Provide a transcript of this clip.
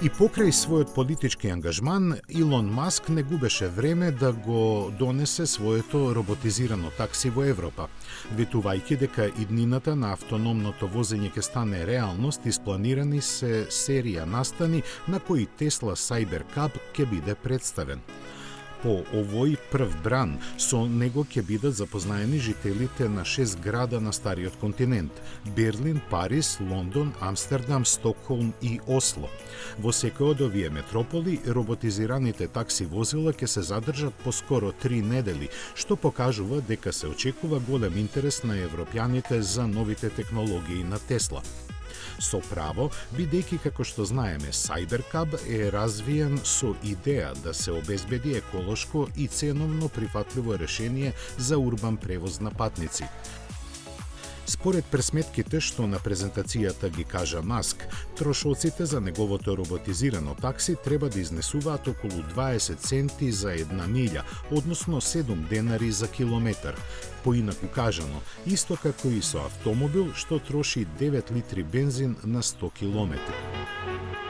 И покрај својот политички ангажман, Илон Маск не губеше време да го донесе своето роботизирано такси во Европа, ветувајќи дека иднината на автономното возење ќе стане реалност, испланирани се серија настани на кои Тесла Cybercab ќе биде представен. По овој прв бран, со него ќе бидат запознаени жителите на 6 града на стариот континент – Берлин, Париз, Лондон, Амстердам, Стокхолм и Осло. Во секој од овие метрополи, роботизираните такси возила ќе се задржат по скоро 3 недели, што покажува дека се очекува голем интерес на европјаните за новите технологии на Тесла. Со право, бидејќи како што знаеме, Cybercab е развиен со идеја да се обезбеди еколошко и ценовно прифатливо решение за урбан превоз на патници. Според пресметките што на презентацијата ги кажа Маск, трошоците за неговото роботизирано такси треба да изнесуваат околу 20 центи за една милја, односно 7 денари за километар. Поинаку кажано, исто како и со автомобил што троши 9 литри бензин на 100 километри.